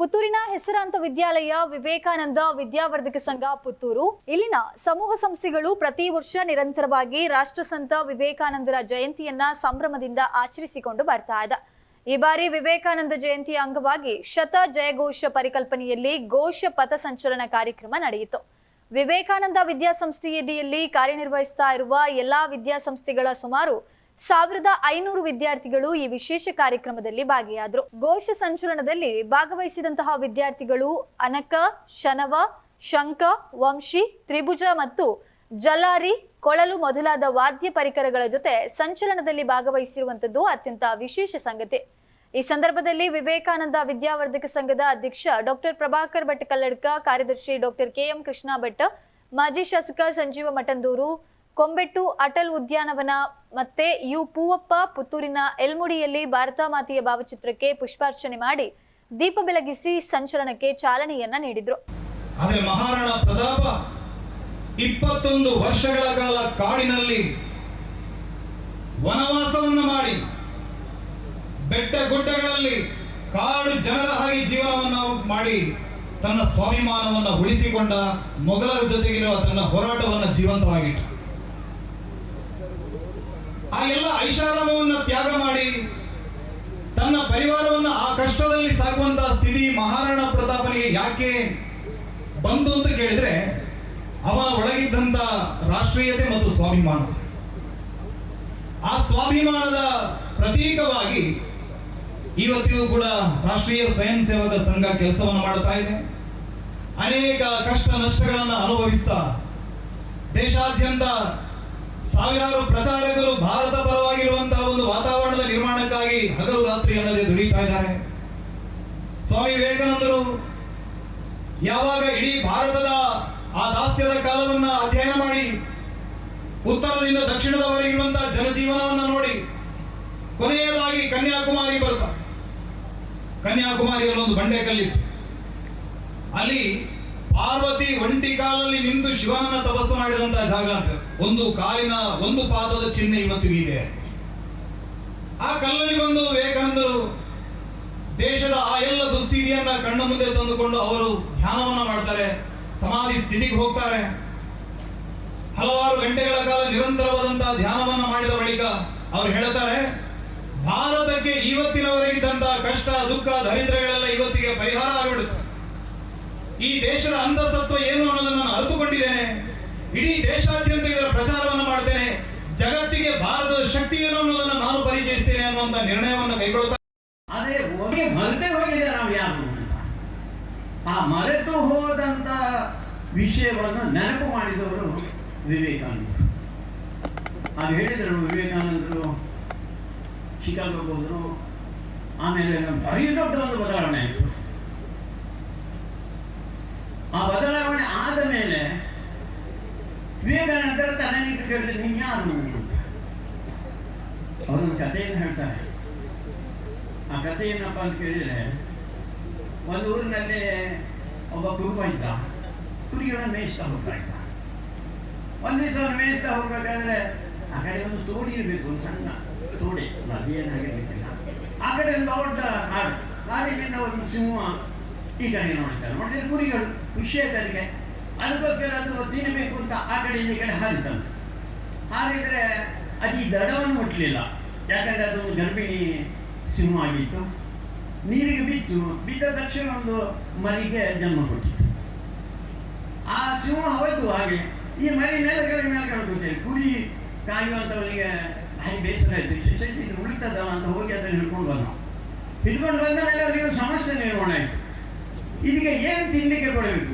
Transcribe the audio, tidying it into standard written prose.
ಪುತ್ತೂರಿನ ಹೆಸರಾಂತ ವಿದ್ಯಾಲಯ ವಿವೇಕಾನಂದ ವಿದ್ಯಾವರ್ಧಕ ಸಂಘ ಪುತ್ತೂರು ಇಲ್ಲಿನ ಸಮೂಹ ಸಂಸ್ಥೆಗಳು ಪ್ರತಿ ವರ್ಷ ನಿರಂತರವಾಗಿ ರಾಷ್ಟ್ರಸಂತ ವಿವೇಕಾನಂದರ ಜಯಂತಿಯನ್ನ ಸಂಭ್ರಮದಿಂದ ಆಚರಿಸಿಕೊಂಡು ಬರ್ತಾ ಇದೆ. ಈ ಬಾರಿ ವಿವೇಕಾನಂದ ಜಯಂತಿಯ ಅಂಗವಾಗಿ ಶತ ಜಯಘೋಷ ಪರಿಕಲ್ಪನೆಯಲ್ಲಿ ಘೋಷ ಪಥ ಸಂಚಲನ ಕಾರ್ಯಕ್ರಮ ನಡೆಯಿತು. ವಿವೇಕಾನಂದ ವಿದ್ಯಾಸಂಸ್ಥೆಯಡಿಯಲ್ಲಿ ಕಾರ್ಯನಿರ್ವಹಿಸ್ತಾ ಇರುವ ಎಲ್ಲಾ ವಿದ್ಯಾಸಂಸ್ಥೆಗಳ ಸುಮಾರು 1500 ವಿದ್ಯಾರ್ಥಿಗಳು ಈ ವಿಶೇಷ ಕಾರ್ಯಕ್ರಮದಲ್ಲಿ ಭಾಗಿಯಾದರು. ಘೋಷ ಸಂಚಲನದಲ್ಲಿ ಭಾಗವಹಿಸಿದಂತಹ ವಿದ್ಯಾರ್ಥಿಗಳು ಅನಕ, ಶನವ, ಶಂಕ, ವಂಶಿ, ತ್ರಿಭುಜ ಮತ್ತು ಜಲಾರಿ, ಕೊಳಲು ಮೊದಲಾದ ವಾದ್ಯ ಪರಿಕರಗಳ ಜೊತೆ ಸಂಚಲನದಲ್ಲಿ ಭಾಗವಹಿಸಿರುವಂತದ್ದು ಅತ್ಯಂತ ವಿಶೇಷ ಸಂಗತಿ. ಈ ಸಂದರ್ಭದಲ್ಲಿ ವಿವೇಕಾನಂದ ವಿದ್ಯಾವರ್ಧಕ ಸಂಘದ ಅಧ್ಯಕ್ಷ ಡಾಕ್ಟರ್ ಪ್ರಭಾಕರ್ ಭಟ್ ಕಲ್ಲಡ್ಕ, ಕಾರ್ಯದರ್ಶಿ ಡಾಕ್ಟರ್ ಕೆಎಂ ಕೃಷ್ಣ ಭಟ್, ಮಾಜಿ ಶಾಸಕ ಸಂಜೀವ ಮಠಂದೂರು, ಕೊಂಬೆಟ್ಟು ಅಟಲ್ ಉದ್ಯಾನವನ ಮತ್ತೆ ಯು ಪೂವಪ್ಪ ಪುತ್ತೂರಿನ ಎಲ್ಮುಡಿಯಲ್ಲಿ ಭಾರತ ಮಾತೆಯ ಭಾವಚಿತ್ರಕ್ಕೆ ಪುಷ್ಪಾರ್ಚನೆ ಮಾಡಿ ದೀಪ ಬೆಳಗಿಸಿ ಸಂಚಲನಕ್ಕೆ ಚಾಲನೆಯನ್ನ ನೀಡಿದ್ರು. ಆದರೆ ಮಹಾರಾಣಾ ಪ್ರತಾಪ 21 ವರ್ಷಗಳ ಕಾಲ ಕಾಡಿನಲ್ಲಿ ವನವಾಸವನ್ನು ಮಾಡಿ ಬೆಟ್ಟ ಗುಡ್ಡಗಳಲ್ಲಿ ಕಾಡು ಜನರ ಹಾಗೆ ಜೀವನವನ್ನು ಮಾಡಿ ತನ್ನ ಸ್ವಾಭಿಮಾನವನ್ನು ಉಳಿಸಿಕೊಂಡ ಮೊಘಲರ ಜೊತೆಗಿರುವ ತನ್ನ ಹೋರಾಟವನ್ನು ಜೀವಂತವಾಗಿಟ್ಟ. ಆ ಎಲ್ಲ ಐಷಾರಾಮವನ್ನು ತ್ಯಾಗ ಮಾಡಿ ತನ್ನ ಪರಿವಾರವನ್ನು ಆ ಕಷ್ಟದಲ್ಲಿ ಸಾಕುವಂತಹ ಸ್ಥಿತಿ ಮಹಾರಾಣಾ ಪ್ರತಾಪನಿಗೆ ಯಾಕೆ ಬಂತು ಅಂತ ಕೇಳಿದ್ರೆ, ಅವನ ಒಳಗಿದ್ದಂತ ರಾಷ್ಟ್ರೀಯತೆ ಮತ್ತು ಸ್ವಾಭಿಮಾನ, ಆ ಸ್ವಾಭಿಮಾನದ ಪ್ರತೀಕವಾಗಿ ಇವತ್ತಿಗೂ ಕೂಡ ರಾಷ್ಟ್ರೀಯ ಸ್ವಯಂ ಸೇವಕ ಸಂಘ ಕೆಲಸವನ್ನು ಮಾಡ್ತಾ ಇದೆ. ಅನೇಕ ಕಷ್ಟ ನಷ್ಟಗಳನ್ನು ಅನುಭವಿಸ್ತಾ ದೇಶಾದ್ಯಂತ ಸಾವಿರಾರು ಪ್ರಚಾರಕರು ಭಾರತ ಪರವಾಗಿರುವಂತಹ ಒಂದು ವಾತಾವರಣದ ನಿರ್ಮಾಣಕ್ಕಾಗಿ ಹಗಲು ರಾತ್ರಿ ಅನ್ನದೇ ದುಡಿತಾ ಇದ್ದಾರೆ. ಸ್ವಾಮಿ ವಿವೇಕಾನಂದರು ಯಾವಾಗ ಇಡೀ ಭಾರತದ ಆ ದಾಸ್ಯದ ಕಾಲವನ್ನ ಅಧ್ಯಯನ ಮಾಡಿ ಉತ್ತರದಿಂದ ದಕ್ಷಿಣದವರೆಗೆ ಇರುವಂತಹ ಜನಜೀವನವನ್ನ ನೋಡಿ ಕೊನೆಯದಾಗಿ ಕನ್ಯಾಕುಮಾರಿ ಬರ್ತಾರೆ. ಕನ್ಯಾಕುಮಾರಿಯಲ್ಲಿ ಒಂದು ಬಂಡೆ ಕಲ್ಲಿತ್ತು. ಅಲ್ಲಿ ಪಾರ್ವತಿ ಒಂಟಿ ಕಾಲಲ್ಲಿ ನಿಂತು ಶಿವನನ್ನ ತಪಸ್ಸು ಮಾಡಿದಂತಹ ಜಾಗ ಅಂತ, ಒಂದು ಕಾಲಿನ ಒಂದು ಪಾದದ ಚಿಹ್ನೆ ಇವತ್ತಿಗೂ ಇದೆ. ಆ ಕಲ್ಲಲ್ಲಿ ಬಂದು ವಿವೇಕಾನಂದರು ದೇಶದ ಆ ಎಲ್ಲ ದುಸ್ಥಿತಿಯನ್ನ ಕಣ್ಣ ಮುಂದೆ ತಂದುಕೊಂಡು ಅವರು ಧ್ಯಾನವನ್ನ ಮಾಡ್ತಾರೆ, ಸಮಾಧಿ ಸ್ಥಿತಿಗೆ ಹೋಗ್ತಾರೆ. ಹಲವಾರು ಗಂಟೆಗಳ ಕಾಲ ನಿರಂತರವಾದಂತಹ ಧ್ಯಾನವನ್ನ ಮಾಡಿದ ಬಳಿಕ ಅವರು ಹೇಳ್ತಾರೆ, ಭಾರತಕ್ಕೆ ಇವತ್ತಿನವರೆಗಿದ್ದಂತಹ ಕಷ್ಟ, ದುಃಖ, ದರಿದ್ರಗಳೆಲ್ಲ ಇವತ್ತಿಗೆ ಪರಿಹಾರ ಆಗಿಬಿಡುತ್ತೆ. ಈ ದೇಶದ ಅಂತಸತ್ವ ಏನು ಅನ್ನೋದನ್ನು ನಾನು ಅರಿತುಕೊಂಡಿದ್ದೇನೆ. ಇಡೀ ದೇಶಾದ್ಯಂತ ಇದರ ಪ್ರಚಾರವನ್ನು ಮಾಡ್ತೇನೆ. ಜಗತ್ತಿಗೆ ಭಾರತದ ಶಕ್ತಿ ಏನು ಅನ್ನೋದನ್ನು ನಾನು ಪರಿಚಯಿಸ್ತೇನೆ ಅನ್ನುವಂತ ನಿರ್ಣಯವನ್ನು ಕೈಗೊಳ್ಳುತ್ತಾರೆ. ಆದರೆ ಮರೆತೇ ಹೋಗಿದೆ ನಾವು ಯಾರು. ಆ ಮರೆತು ಹೋದಂತ ವಿಷಯವನ್ನು ನೆನಪು ಮಾಡಿದವರು ವಿವೇಕಾನಂದರು. ಹಾಗೆ ಹೇಳಿದರು, ವಿವೇಕಾನಂದರು ಶಿಕಾಗೋಗೆ ಹೋದರು. ಆಮೇಲೆ ಭಾರಿ ದೊಡ್ಡ ಒಂದು ಬದಲಾವಣೆ ಆಯಿತು. ಆ ಬದಲಾವಣೆ ಆದ ಮೇಲೆ ವಿವೇಕಾನಂದರ ತಲೆಗೆ ಕೇಳಿದ್ರೆ ನೀನು ಯಾರು ಅಂತ ಅವರೊಂದು ಕಥೆಯನ್ನು ಹೇಳ್ತಾರೆ. ಆ ಕಥೆ ಏನಪ್ಪ ಅಂತ ಕೇಳಿದ್ರೆ, ಒಂದು ಊರಿನಲ್ಲಿ ಒಬ್ಬ ಕುರುಬ ಇದ್ದ. ಕುರಿಗಳನ್ನು ಮೇಯಿಸ್ತಾ ಹೋಗ್ತಾ ಇದ್ದ. ಒಂದು ದಿವಸ ಅವನು ಮೇಯಿಸ್ತಾ ಹೋಗ್ಬೇಕಾದ್ರೆ ಆ ಕಡೆ ಒಂದು ತೋಡಿ ಇರಬೇಕು, ಒಂದು ಸಣ್ಣ ತೋಡಿ, ನದಿಯನ್ನಾಗಿರ್ಬೇಕಿಲ್ಲ. ಆ ಕಡೆ ಒಂದು ದೊಡ್ಡ ಕಾಡು, ಕಾಡಿನಿಂದ ಒಂದು ಸಿಂಹ ಈ ಕಡೆ ನೋಡಿದ್ರೆ ಕುರಿಗಳು ಖುಷಿ ಆಯ್ತಲ್ಲಿಗೆ. ಅದಕ್ಕೋಸ್ಕರ ಅದು ತಿನ್ನಬೇಕು ಅಂತ ಆ ಕಡೆಯಿಂದ ಈ ಕಡೆ ಹಾರಿತಂತೆ. ಹಾರಿದ್ರೆ ಅದು ಈ ದಡವನ್ನು ಮುಟ್ಟಲಿಲ್ಲ, ಯಾಕಂದ್ರೆ ಅದು ಗರ್ಭಿಣಿ ಸಿಂಹ ಆಗಿತ್ತು. ನೀರಿಗೆ ಬಿದ್ದ ತಕ್ಷಣ ಒಂದು ಮರಿಗೆ ಜನ್ಮ ಕೊಟ್ಟಿತ್ತು. ಆ ಸಿಂಹ ಹೋಯ್ತು. ಹಾಗೆ ಈ ಮರಿ ಮೇಲೆ ಕೂತೇನೆ. ಕುರಿ ಕಾಯುವಂಥವನಿಗೆ ಹಾಗೆ ಬೇಸರ ಆಯಿತು, ಇದು ಉಳಿತದಲ್ಲ ಅಂತ ಹೋಗಿ ಅದನ್ನು ಹಿಡ್ಕೊಂಡು ಬಂದ ಮೇಲೆ ಅವರಿಗೆ ಸಮಸ್ಯೆ ನಿರ್ಮಾಣ ಆಯಿತು. ಇದಕ್ಕೆ ಏನು ತಿನ್ನಲಿಕ್ಕೆ ಕೊಡಬೇಕು?